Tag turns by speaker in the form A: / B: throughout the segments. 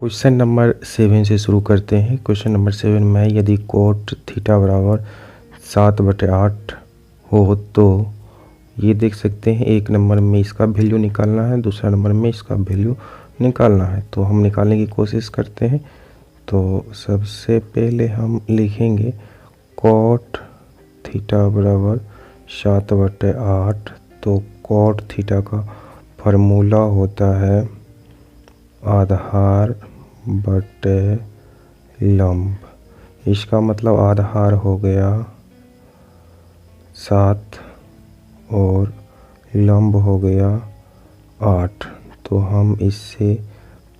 A: Question number 7 से शुरू करते हैं। क्वेश्चन नंबर 7 में यदि कोट थीटा बराबर 7/8 हो तो ये देख सकते हैं, एक नंबर में इसका वैल्यू निकालना है, दूसरा नंबर में इसका वैल्यू निकालना है। तो हम निकालने की कोशिश करते हैं। तो सबसे पहले हम लिखेंगे कोट थीटा बराबर 7/8। तो कोट थीटा का फार्मूला होता है आधार बटे लंब। इसका मतलब आधार हो गया 7 और लंब हो गया 8। तो हम इससे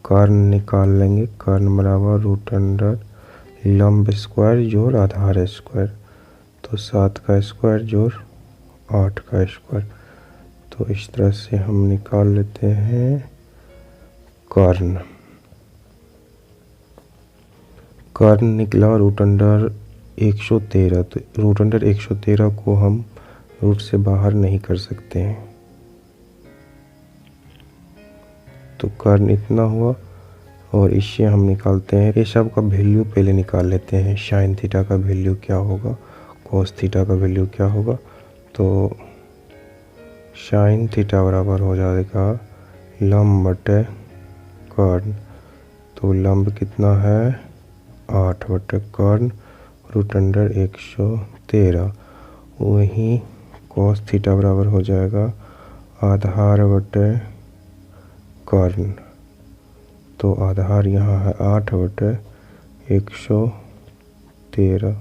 A: कर्ण निकाल लेंगे। कर्ण बराबर √अंडर लंब स्क्वायर जोड़ आधार स्क्वायर। तो 7 का स्क्वायर जोड़ 8 का स्क्वायर। तो इस तरह से हम निकाल लेते हैं कर्ण। कर्ण निकला √अंडर 113। तो √अंडर 113 को हम रूट से बाहर नहीं कर सकते हैं। तो कर्ण इतना हुआ और इससे हम निकालते हैं, ये सब का वैल्यू पहले निकाल लेते हैं। साइन थीटा का वैल्यू क्या होगा, कोस थीटा का वैल्यू क्या होगा। तो साइन थीटा बराबर हो जाएगा लंब बटे कर्ण। तो लंब कितना है 8 बटे कर्ण √अंडर 113। वहीं कोस थीटा बराबर हो जाएगा आधार बटे कर्ण। तो आधार यहाँ है 8 बटे 113।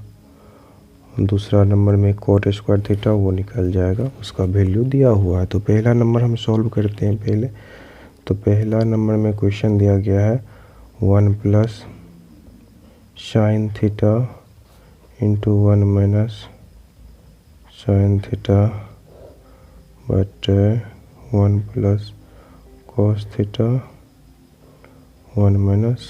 A: दूसरा नंबर में कोट स्क्वायर थीटा वो निकल जाएगा, उसका वैल्यू दिया हुआ है। तो पहला नंबर हम सॉल्व करते हैं पहले। तो पहला नंबर में क्वेश्चन दिया गया है 1 plus sine theta into 1 minus sine theta बटे 1 plus cos theta 1 minus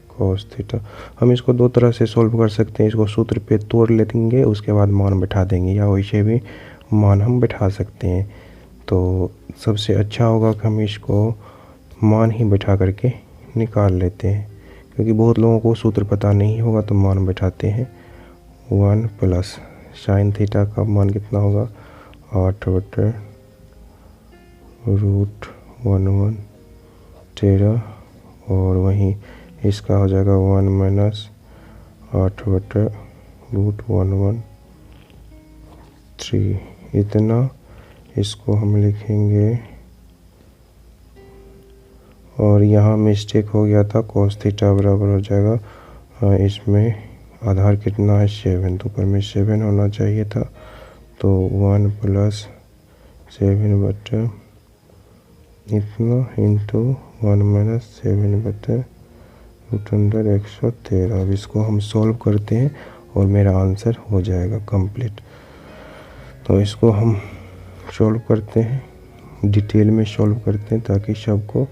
A: cos theta. हम इसको दो तरह से सॉल्व कर सकते हैं। इसको सूत्र पे तोड़ लेंगे, उसके बाद मान बैठा देंगे, या वैसे भी मान हम बैठा सकते हैं। तो सबसे अच्छा होगा कि हम इसको मान ही बैठा करके निकाल लेते हैं, क्योंकि बहुत लोगों को सूत्र पता नहीं होगा। तो मान बैठाते हैं 1 प्लस साइन थीटा का मान कितना होगा 8 बटे √1113 और वहीं इसका हो जाएगा 1 माइनस 8 बटे √1113 इतना। इसको हम लिखेंगे और यहाँ मिस्टेक हो गया था, कोस थीटा बराबर हो जाएगा इसमें आधार कितना है 7, तो ऊपर में 7 होना चाहिए था। तो 1 प्लस 7 बटे इतना इंटू 1 माइनस 7 बटे √अंडर 113। अब इसको हम सॉल्व करते हैं और मेरा आंसर हो जाएगा कंप्लीट। तो इसको हम सॉल्व करते हैं, डिटेल में सॉल्व करते हैं ताकि सबको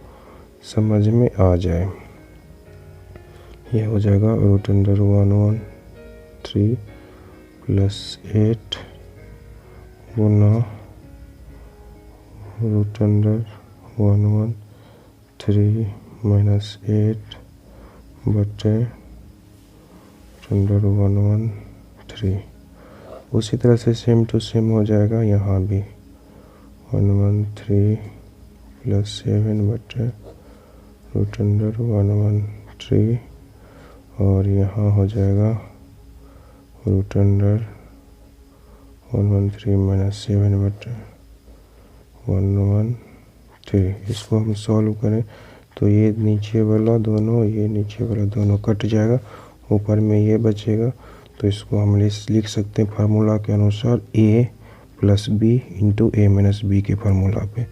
A: समझ में आ जाए। यह हो जाएगा √अंडर 113 प्लस 8 गुना √अंडर 113 माइनस 8 बटे √अंडर 113। उसी तरह से सेम टू सेम हो जाएगा यहाँ भी 113 प्लस 7 बटे √अंडर 113 और यहाँ हो जाएगा √अंडर 113 माइनस 7 बटे 113। इसको हम सॉल्व करें तो ये नीचे वाला दोनों, ये नीचे वाला दोनों कट जाएगा, ऊपर में ये बचेगा। तो इसको हम लिख सकते हैं फार्मूला के अनुसार a plus B into a minus B के फार्मूला पे।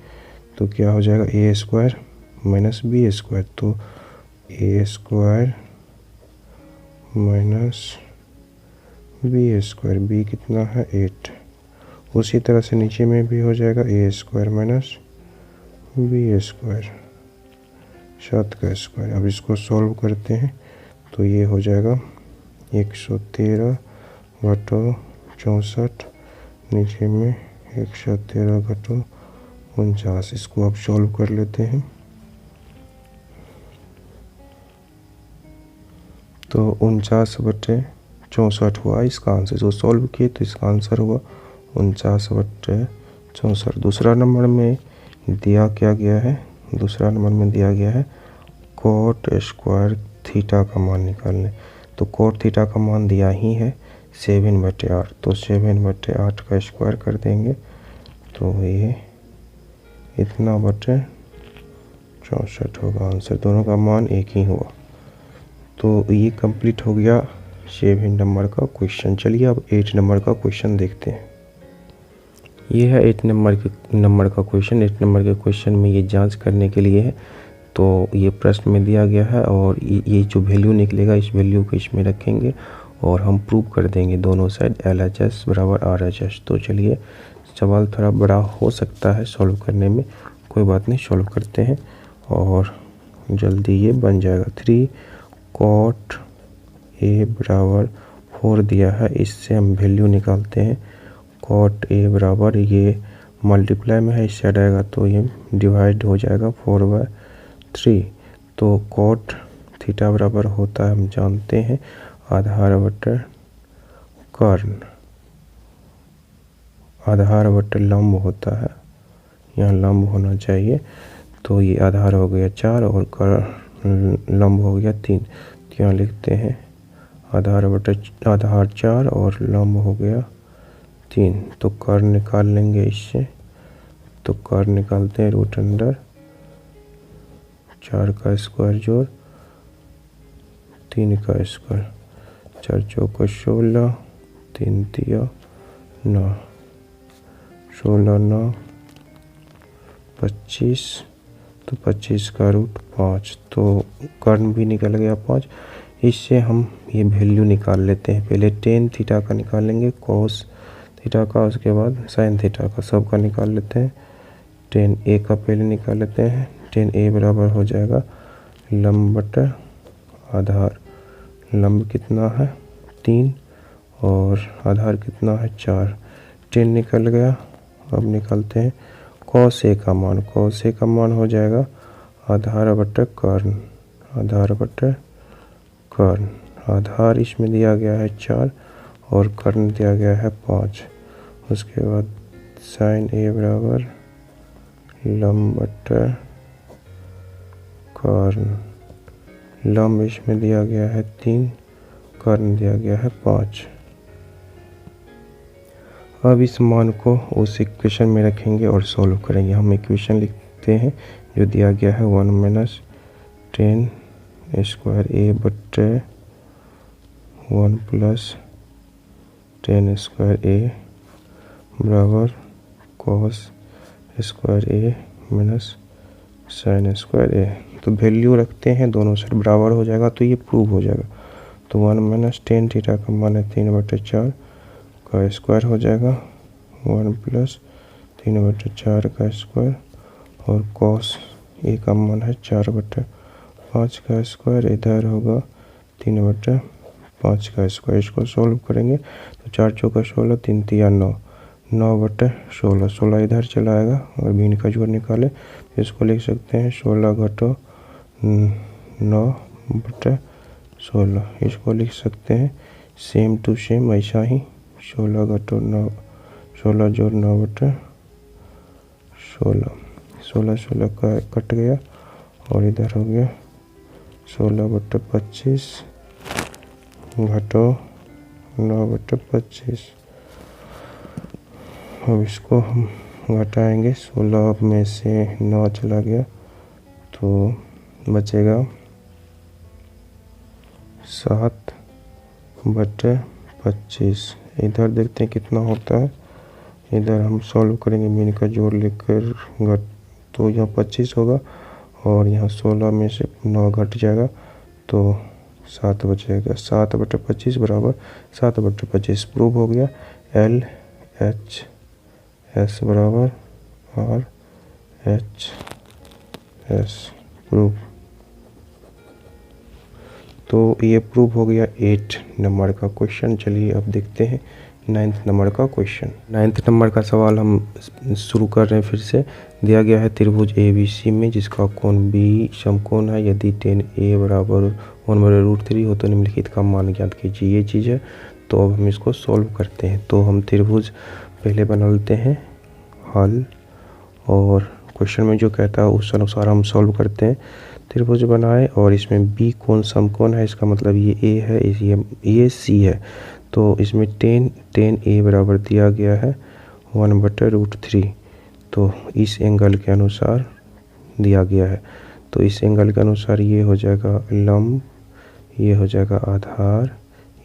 A: तो क्या हो जाएगा a square minus B square. तो a square minus B square, B कितना है 8। उसी तरह से नीचे में भी हो जाएगा a square minus B square 7 का स्क्वायर। अब इसको सॉल्व करते हैं तो ये हो जाएगा 113 घटो 64, नीचे में 113 घटो 49। इसको अब सॉल्व कर लेते हैं। तो 49/64 हुआ इसका आंसर। जो सॉल्व किए तो इसका आंसर हुआ 49/64। दूसरा नंबर में दिया क्या गया है, दूसरा नंबर में दिया गया है कोट स्क्वायर थीटा का मान निकालने। तो कोट थीटा का मान दिया ही है 7/8, तो 7/8 का स्क्वायर कर देंगे तो ये इतना बटे 64 होगा आंसर। दोनों का मान एक ही हुआ। तो ये कंप्लीट हो गया 7 नंबर का क्वेश्चन। चलिए अब 8 नंबर का क्वेश्चन देखते हैं। ये है 8 नंबर का क्वेश्चन। 8 नंबर के क्वेश्चन में ये जांच करने के लिए है। तो ये प्रश्न में दिया गया है और ये जो वैल्यू निकलेगा इस वैल्यू को इसमें रखेंगे और हम प्रूव कर देंगे दोनों साइड LHS बराबर RHS। तो चलिए, सवाल थोड़ा बड़ा हो सकता है सॉल्व करने में, कोई बात नहीं, सॉल्व करते हैं और जल्दी ये बन जाएगा। 3 cot A बराबर 4 दिया है, इससे हम वैल्यू निकालते हैं। cot A बराबर, ये मल्टीप्लाई में है, इस साइड आएगा तो ये डिवाइड हो जाएगा 4/3। तो cot थीटा बराबर होता है, हम जानते हैं, आधार बटे कर्ण, आधार बटे लंब होता है, यहाँ लंब होना चाहिए। तो ये आधार हो गया 4 और लंब हो गया 3। तो यहाँ लिखते हैं आधार 4 और लंब हो गया 3। तो कर्ण निकाल लेंगे इससे। तो कर्ण निकालते हैं √4 का स्क्वायर जोड़ 3 का स्क्वायर, 4 चौका 16, 3 तिया 9, 16 9 25, तो 25 का √5। तो कर्ण भी निकल गया 5। इससे हम ये वैल्यू निकाल लेते हैं। पहले tan थीटा का निकालेंगे, cos थीटा का, उसके बाद sin थीटा का, सब का निकाल लेते हैं। tan A का पहले निकाल लेते हैं। tan A बराबर हो जाएगा लंब बटे आधार। लंब कितना है 3 और आधार कितना है 4। 10 निकल गया। अब निकालते हैं cos A का मान। cos A का मान हो जाएगा आधार बटे कर्ण, आधार बटे कर्ण। आधार इसमें दिया गया है 4 और कर्ण दिया गया है 5। उसके बाद sin A बराबर लंब बटे कर्ण। लंब इसमें दिया गया है 3, कर्ण दिया गया है 5। अब इस मान को उस इक्वेशन में रखेंगे और सॉल्व करेंगे। हम इक्वेशन लिखते हैं जो दिया गया है 1 - tan स्क्वायर A बटे 1 + tan स्क्वायर A बराबर cos square A - sin square A। तो वैल्यू रखते हैं, दोनों साइड बराबर हो जाएगा तो ये प्रूव हो जाएगा। तो 1 - tan थीटा का मान है 3/4 का स्क्वायर हो जाएगा, 1 + 3/4 का स्क्वायर, और cos A का मान है 4/5 का स्क्वायर, इधर होगा 3/5 का स्क्वायर। इसको सॉल्व करेंगे तो 4 चौका 16, 3 तिया 9, 9/16, 16 इधर चला आएगा और भी इनका जोड़ निकाले तो इसको लिख सकते हैं 16 घटो 9/16। इसको लिख सकते हैं सेम टू सेम ऐसा ही, 16 घटो 9, 16 जोड़ 9/16, 16 का कट गया और इधर हो गया 16/25 घटो 9/25। अब इसको हम घटाएंगे, 16 में से 9 चला गया तो बचेगा 7/25। इधर देखते हैं कितना होता है। इधर हम सॉल्व करेंगे, मीन का जोड़ लेकर तो यहाँ 25 होगा और यहाँ 16 में से 9 घट जाएगा तो 7 बचेगा। 7/25 बराबर 7/25 प्रूव हो गया। LHS बराबर RHS प्रूव। तो ये प्रूव हो गया 8 नंबर का क्वेश्चन। चलिए अब देखते हैं 9th नंबर का क्वेश्चन। 9th नंबर का सवाल हम शुरू कर रहे हैं फिर से। दिया गया है त्रिभुज ABC में जिसका कोण B समकोण है। यदि tan A बराबर 1/√3 हो तो निम्नलिखित का मान ज्ञात कीजिए। ये चीज़ है। तो अब हम इसको सॉल्व करते हैं। तो हम त्रिभुज पहले बना लेते हैं हल, और क्वेश्चन में जो कहता है उस अनुसार हम सॉल्व करते हैं। त्रिभुज बनाए और इसमें बी कोण समकोण है, इसका मतलब ये ए है, ये सी है। तो इसमें टेन ए बराबर दिया गया है 1/√3। तो इस एंगल के अनुसार दिया गया है। तो इस एंगल के अनुसार ये हो जाएगा लंब, ये हो जाएगा आधार,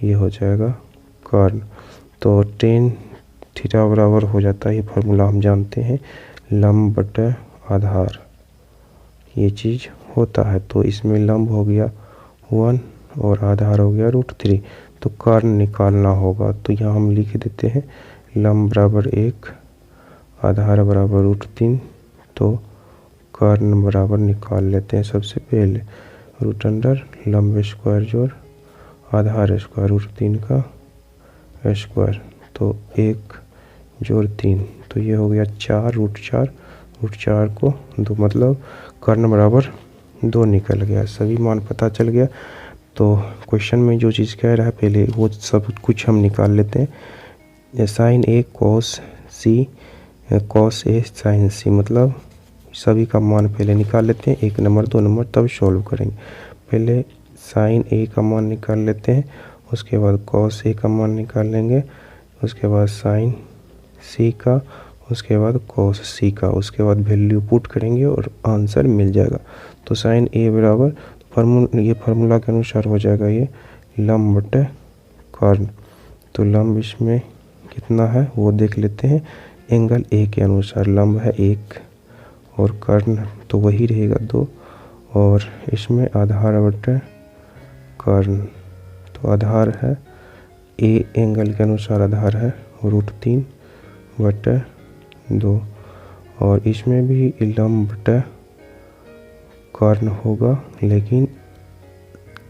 A: ये हो जाएगा कर्ण। तो टेन थीटा बराबर हो जाता है, ये फार्मूला हम जानते हैं, लंब बटे आधार, ये चीज़ होता है। तो इसमें लंब हो गया 1 और आधार हो गया √3। तो कर्ण निकालना होगा। तो यहाँ हम लिख देते हैं लंब बराबर 1, आधार बराबर √3। तो कर्ण बराबर निकाल लेते हैं सबसे पहले, √ लंब स्क्वायर जोड़ आधार स्क्वायर √3 का स्क्वायर। तो 1 जोड़ 3, तो ये हो गया 4 √4 को 2, मतलब कर्ण बराबर 2 निकल गया। सभी मान पता चल गया। तो क्वेश्चन में जो चीज़ कह रहा है पहले वो सब कुछ हम निकाल लेते हैं। Sign A cos A sign सी, मतलब सभी का मान पहले निकाल लेते हैं, 1 नंबर 2 नंबर, तब सॉल्व करेंगे। पहले साइन ए का मान निकाल लेते हैं, उसके बाद कॉस ए का मान निकाल लेंगे, उसके बाद साइन सी का, उसके बाद कॉस सी का, उसके बाद वैल्यू पुट करेंगे और आंसर मिल जाएगा। तो साइन ए बराबर ये फार्मूला के अनुसार हो जाएगा ये लंब बटे कर्ण। तो लंब इसमें कितना है वो देख लेते हैं। एंगल ए के अनुसार लंब है 1 और कर्ण तो वही रहेगा 2, और इसमें आधार बटे कर्ण। तो आधार है ए, एंगल के अनुसार आधार है √3 बटे 2, और इसमें भी लंब बटे कर्ण होगा, लेकिन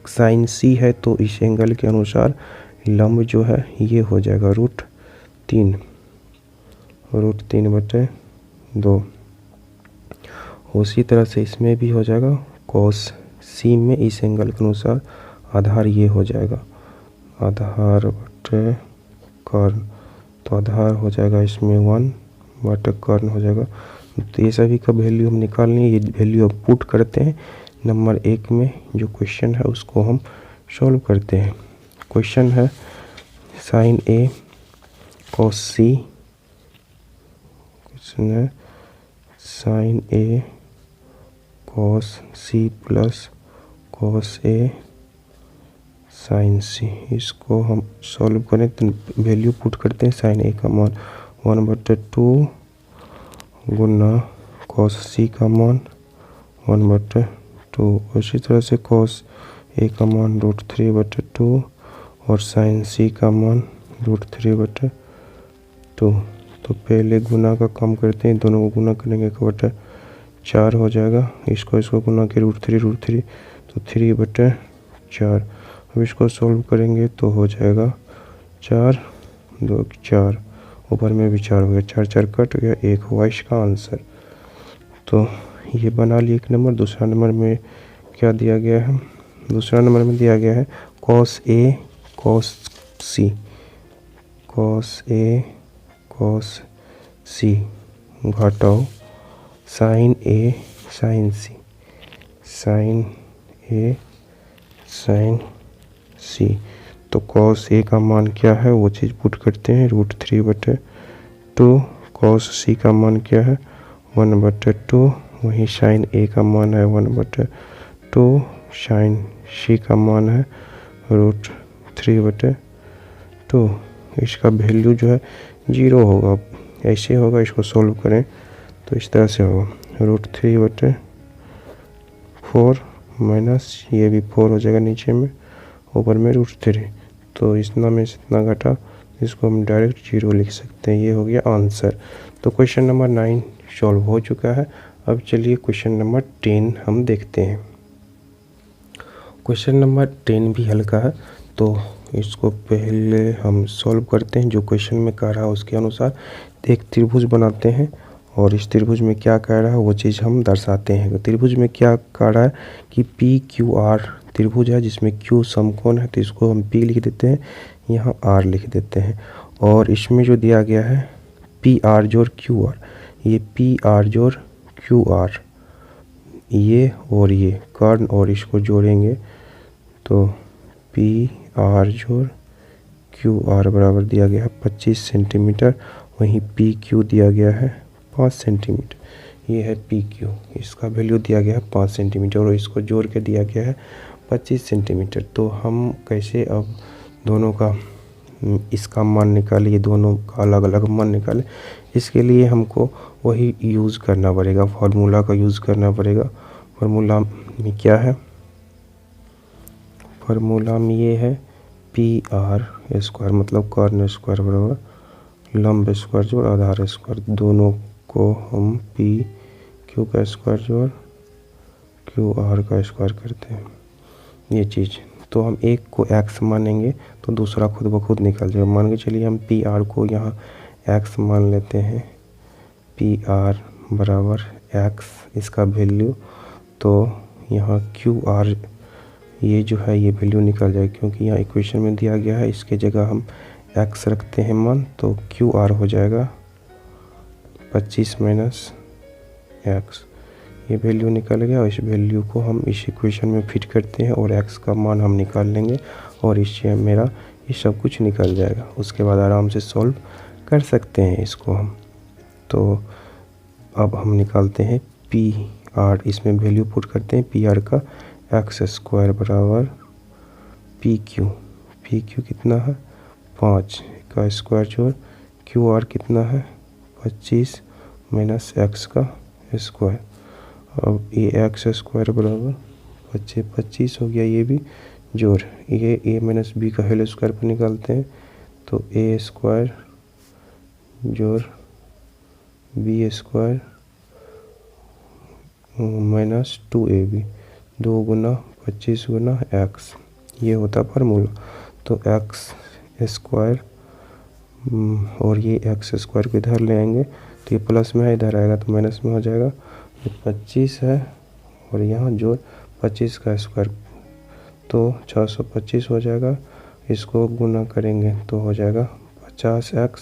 A: साइन सी है तो इस एंगल के अनुसार लंब जो है ये हो जाएगा √3 बटे 2। उसी तरह से इसमें भी हो जाएगा कॉस सी में इस एंगल के अनुसार आधार ये हो जाएगा आधार बटे कर्ण। तो आधार हो जाएगा इसमें 1 बटे कर्ण हो जाएगा। तो ये सभी का वैल्यू हम निकाल लेंगे। ये वैल्यू अब पुट करते हैं नंबर 1 में, जो क्वेश्चन है उसको हम सॉल्व करते हैं। क्वेश्चन है साइन ए कॉस सी, क्वेश्चन है sign A cos C plus cos A sign सी। इसको हम सॉल्व करें तो वैल्यू पुट करते हैं। साइन ए का मान 1/2 गुना कॉस सी का मान 1/2। उसी तरह से कॉस ए का मान √3/2 और साइन सी का मान √3/2। तो पहले गुना का काम करते हैं, दोनों को गुना करेंगे 1/4 हो जाएगा। इसको गुना के √3 तो 3/4। अब इसको सॉल्व करेंगे तो हो जाएगा 4 2 4, ऊपर में भी 4 हो गया, 4 4 कट गया, 1 हुआ इसका आंसर। तो ये बना लिए 1 नंबर। दूसरा नंबर में क्या दिया गया है? दूसरा नंबर में दिया गया है cos A cos C, cos A cos सी घटाओ साइन ए साइन सी, साइन ए साइन सी। तो कॉस ए का मान क्या है वो चीज़ पुट करते हैं, √3/2। कॉस सी का मान क्या है 1/2, वहीं साइन ए का मान है 1/2, साइन सी का मान है √3/2। इसका वैल्यू जो है 0 होगा। ऐसे होगा, इसको सॉल्व करें तो इस तरह से होगा √3/4 माइनस ये भी 4 हो जाएगा नीचे में, ऊपर में √3। तो इतना में से इतना घटा, इसको हम डायरेक्ट 0 लिख सकते हैं। ये हो गया आंसर। तो क्वेश्चन नंबर 9 सॉल्व हो चुका है। अब चलिए क्वेश्चन नंबर 10 हम देखते हैं। क्वेश्चन नंबर 10 भी हल्का है, तो इसको पहले हम सॉल्व करते हैं। जो क्वेश्चन में कह रहा है उसके अनुसार एक त्रिभुज बनाते हैं, और इस त्रिभुज में क्या कह रहा है वो चीज़ हम दर्शाते हैं। तो त्रिभुज में क्या कह रहा है कि PQR त्रिभुज है जिसमें Q समकोण है, तो इसको हम P लिख देते हैं, यहाँ R लिख देते हैं। और इसमें जो दिया गया है PR जोड़ QR, ये PR जोड़ QR, ये और ये कर्ण और इसको जोड़ेंगे तो PR जोड़ QR बराबर दिया गया है 25 सेंटीमीटर। वहीं PQ दिया गया है 5 सेंटीमीटर। ये है PQ, इसका वैल्यू दिया गया है 5 सेंटीमीटर और इसको जोड़ के दिया गया है 25 सेंटीमीटर। तो हम कैसे अब दोनों का इसका मान निकालें, ये दोनों का अलग अलग मान निकालें। इसके लिए हमको वही यूज़ करना पड़ेगा, फार्मूला का यूज़ करना पड़ेगा। फार्मूला में क्या है? फार्मूला में ये है PR स्क्वायर मतलब कर्ण स्क्वायर बराबर लंब स्क्वायर जोड़ आधार स्क्वायर। दोनों को हम PQ का स्क्वायर जोड़ QR का स्क्वायर करते हैं, ये चीज़। तो हम एक को x मानेंगे तो दूसरा खुद ब खुद निकल जाएगा। मान के चलिए हम PR को यहाँ x मान लेते हैं, PR बराबर x इसका वैल्यू, तो यहाँ QR ये जो है ये वैल्यू निकल जाएगी, क्योंकि यहाँ इक्वेशन में दिया गया है, इसके जगह हम x रखते हैं मान, तो QR हो जाएगा 25 माइनस x, ये वैल्यू निकल गया। और इस वैल्यू को हम इस इक्वेशन में फिट करते हैं और x का मान हम निकाल लेंगे और इससे मेरा ये सब कुछ निकल जाएगा। उसके बाद आराम से सॉल्व कर सकते हैं इसको हम। तो अब हम निकालते हैं PR, इसमें वैल्यू पुट करते हैं PR का x स्क्वायर बराबर PQ कितना है 5 का स्क्वायर जोड़ QR कितना है 25 माइनस x का स्क्वायर। अब ये x स्क्वायर बराबर 25 हो गया, ये भी जोड़ ये a माइनस b का होल स्क्वायर पर निकालते हैं, तो a स्क्वायर जोड़ b स्क्वायर माइनस 2ab, 2 गुना 25 गुना x, ये होता फार्मूला। तो x स्क्वायर और ये x स्क्वायर को इधर ले आएंगे तो ये प्लस में है, इधर आएगा तो माइनस में हो जाएगा। ये 25 है और यहाँ जोड़ 25 का स्क्वायर, तो 625 हो जाएगा। इसको गुना करेंगे तो हो जाएगा 50x,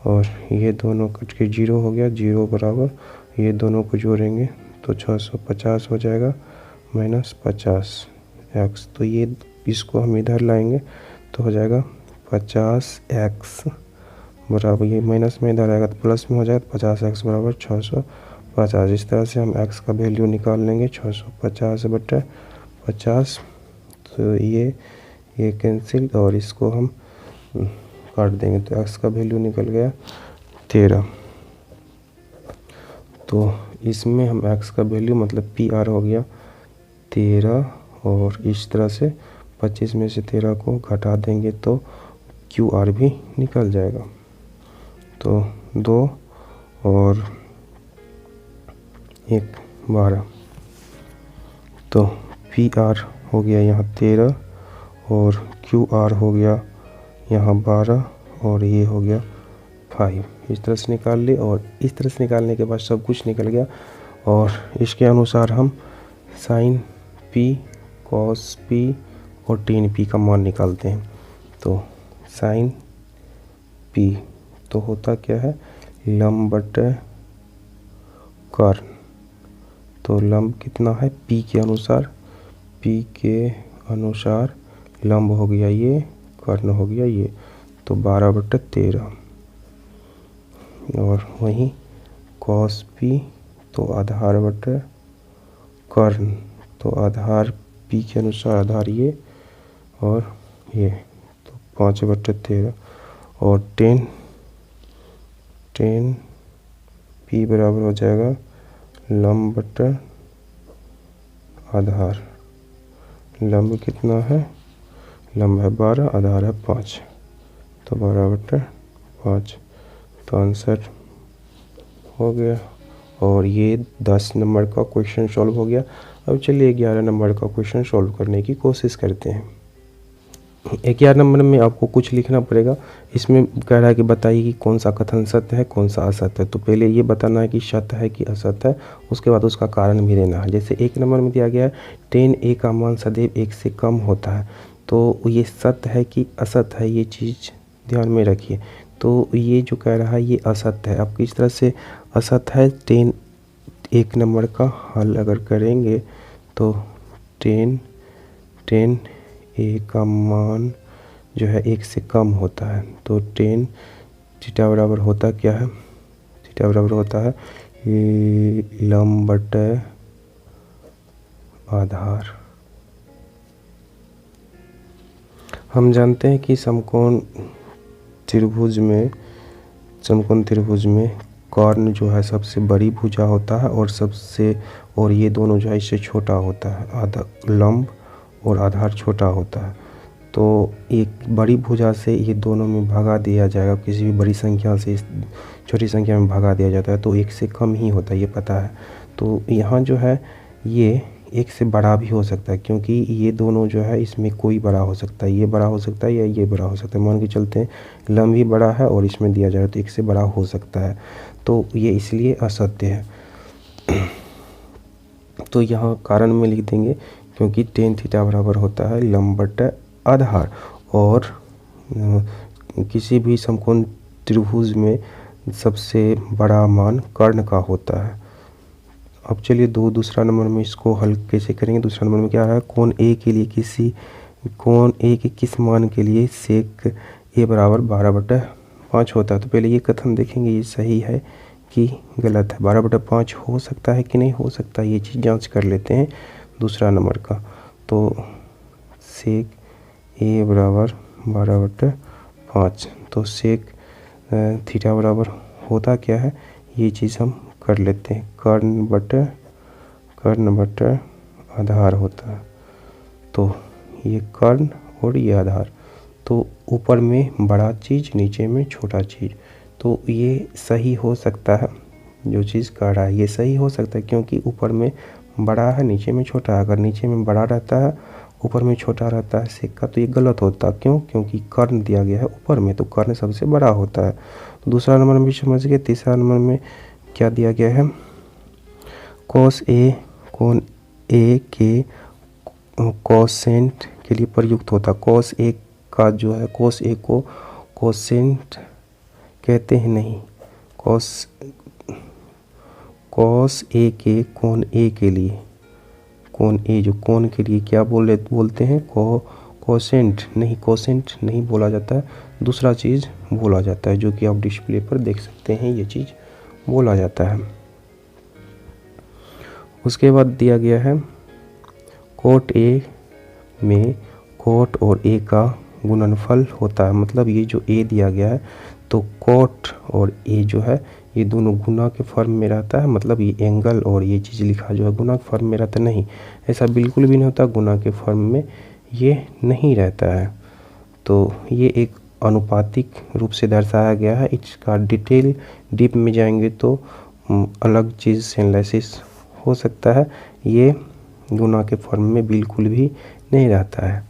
A: और ये दोनों कट के 0 हो गया, 0 बराबर ये दोनों को जोड़ेंगे तो 650 हो जाएगा माइनस 50x। तो ये इसको हम इधर लाएंगे तो हो जाएगा 50x बराबर, ये माइनस में इधर आएगा तो प्लस में हो जाएगा 50x बराबर 650। इस तरह से हम x का वैल्यू निकाल लेंगे 650 बटा 50। तो ये कैंसिल और इसको हम काट देंगे तो x का वैल्यू निकल गया 13। तो इसमें हम x का वैल्यू मतलब PR हो गया 13, और इस तरह से 25 में से 13 को घटा देंगे तो QR भी निकल जाएगा। तो 2 और 1 12, तो PR हो गया यहाँ 13 और QR हो गया यहाँ 12 और ये हो गया 5। इस तरह से निकाल ले, और इस तरह से निकालने के बाद सब कुछ निकल गया। और इसके अनुसार हम साइन P cos P और tan P का मान निकालते हैं। तो साइन P तो होता क्या है लंब बटे कर्ण, तो लंब कितना है P के अनुसार, P के अनुसार लंब हो गया ये, कर्ण हो गया ये, तो 12/13। और वहीं cos P तो आधार बटे कर्ण, तो आधार P के अनुसार आधार ये और ये, तो 5/13। और tan P बराबर हो जाएगा लंब बटे आधार। लंब कितना है, लंब है 12, आधार है 5, तो 12/5। तो आंसर हो गया। और ये 10 नंबर का क्वेश्चन सॉल्व हो गया। अब चलिए 11 नंबर का क्वेश्चन सॉल्व करने की कोशिश करते हैं। 11 नंबर में आपको कुछ लिखना पड़ेगा। इसमें कह रहा है कि बताइए कि कौन सा कथन सत्य है, कौन सा असत्य है। तो पहले ये बताना है कि सत्य है कि असत्य है, उसके बाद उसका कारण भी देना है। जैसे 1 नंबर में दिया गया है 10a का मान सदैव 1 से कम होता है, तो ये सत्य है कि असत्य है, ये चीज़ ध्यान में रखिए। तो ये जो कह रहा है ये असत्य है। अब किस तरह से असत्य है, 1 नंबर का हल अगर करेंगे तो 10a का मान जो है 1 से कम होता है, तो 10 थीटा बराबर होता क्या है, थीटा बराबर होता है लंब बटे आधार। हम जानते हैं कि समकोण त्रिभुज में कर्ण जो है सबसे बड़ी भुजा होता है और ये दोनों जो है इससे छोटा होता है, आधा लंब और आधार छोटा होता है। तो एक बड़ी भुजा से ये दोनों में भगा दिया जाएगा, किसी भी बड़ी संख्या से इस छोटी संख्या में भगा दिया जाता है, तो 1 से कम ही होता है, ये पता है। तो यहाँ जो है ये 1 से बड़ा भी हो सकता है, क्योंकि ये दोनों जो है इसमें कोई बड़ा हो सकता है, ये बड़ा हो सकता है या ये बड़ा हो सकता है। मान के चलते हैं लंब ही बड़ा है और इसमें दिया जा रहा है तो 1 से बड़ा हो सकता है, तो ये इसलिए असत्य है। तो यहाँ कारण में लिख देंगे क्योंकि 10 थीटा बराबर होता है लंब बटे आधार, और किसी भी समकोण त्रिभुज में सबसे बड़ा मान कर्ण का होता है। अब चलिए दूसरा नंबर में इसको हल कैसे करेंगे। दूसरा नंबर में क्या आ रहा है, कोण ए के किस मान के लिए सेक ए बराबर 12/5 होता है। तो पहले ये कथन देखेंगे ये सही है कि गलत है, 12/5 हो सकता है कि नहीं हो सकता, ये चीज़ जांच कर लेते हैं दूसरा नंबर का। तो सेक ए बराबर 12/5, तो सेक थीटा बराबर होता क्या है, ये चीज़ हम कर लेते हैं, कर्ण बटे आधार होता है। तो ये कर्ण और ये आधार, तो ऊपर में बड़ा चीज़ नीचे में छोटा चीज़, तो ये सही हो सकता है। जो चीज़ कह रहा है ये सही हो सकता है, क्योंकि ऊपर में बड़ा है नीचे में छोटा है। अगर नीचे में बड़ा रहता है ऊपर में छोटा रहता है सेक का, तो ये गलत होता। क्यों, क्योंकि कर्ण दिया गया है ऊपर में, तो कर्ण सबसे बड़ा होता है। तो दूसरा नंबर में भी समझ गए। तीसरा नंबर में क्या दिया गया है, कोस ए कोण ए के कोसेंट के लिए प्रयुक्त होता है। कोस ए का जो है, कोस ए को कोसेंट कहते हैं नहीं, कोस ए के कोण ए के लिए, कोण ए जो कोण के लिए क्या बोलते हैं, कोसेंट नहीं बोला जाता है, दूसरा चीज़ बोला जाता है, जो कि आप डिस्प्ले पर देख सकते हैं, ये चीज़ बोला जाता है। उसके बाद दिया गया है कोट ए में कोट और ए का गुणनफल होता है। मतलब ये जो ए दिया गया है तो कोट और ए जो है ये दोनों गुना के फॉर्म में रहता है। मतलब ये एंगल और ये चीज़ लिखा जो है गुना के फॉर्म में रहता नहीं, ऐसा बिल्कुल भी नहीं होता, गुना के फॉर्म में ये नहीं रहता है। तो ये एक अनुपातिक रूप से दर्शाया गया है। इसका डिटेल डीप में जाएंगे तो अलग चीज़ से एनालिसिस हो सकता है। ये गुना के फॉर्म में बिल्कुल भी नहीं रहता है।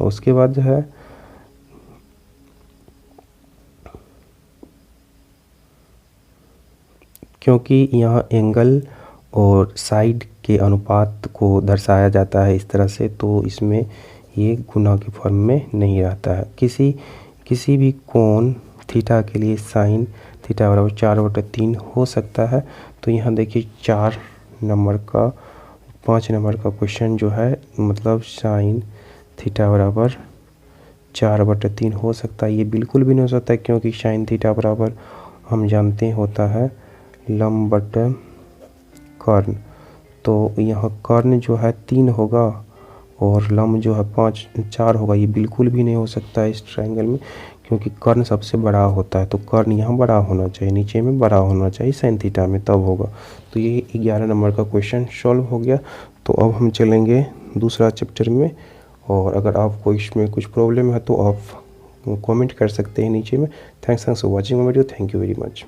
A: उसके बाद जो है क्योंकि यहाँ एंगल और साइड के अनुपात को दर्शाया जाता है इस तरह से, तो इसमें ये गुना के फॉर्म में नहीं रहता है। किसी भी कोण थीटा के लिए साइन थीटा बराबर 4/3 हो सकता है। तो यहाँ देखिए 5 नंबर का क्वेश्चन जो है, मतलब साइन थीटा बराबर 4/3 हो सकता है। ये बिल्कुल भी नहीं हो सकता है, क्योंकि साइन थीटा बराबर हम जानते हैं होता है लंब बटे कर्ण। तो यहाँ कर्ण जो है 3 होगा और लंब जो है 4 होगा। ये बिल्कुल भी नहीं हो सकता है इस ट्रायंगल में, क्योंकि कर्ण सबसे बड़ा होता है। तो कर्ण यहाँ बड़ा होना चाहिए, नीचे में बड़ा होना चाहिए साइन थीटा में, तब होगा। तो ये 11 नंबर का क्वेश्चन सॉल्व हो गया। तो अब हम चलेंगे दूसरा चैप्टर में, और अगर आपको इसमें कुछ प्रॉब्लम है तो आप कमेंट कर सकते हैं नीचे में। Thanks for watching my video. Thank you very much.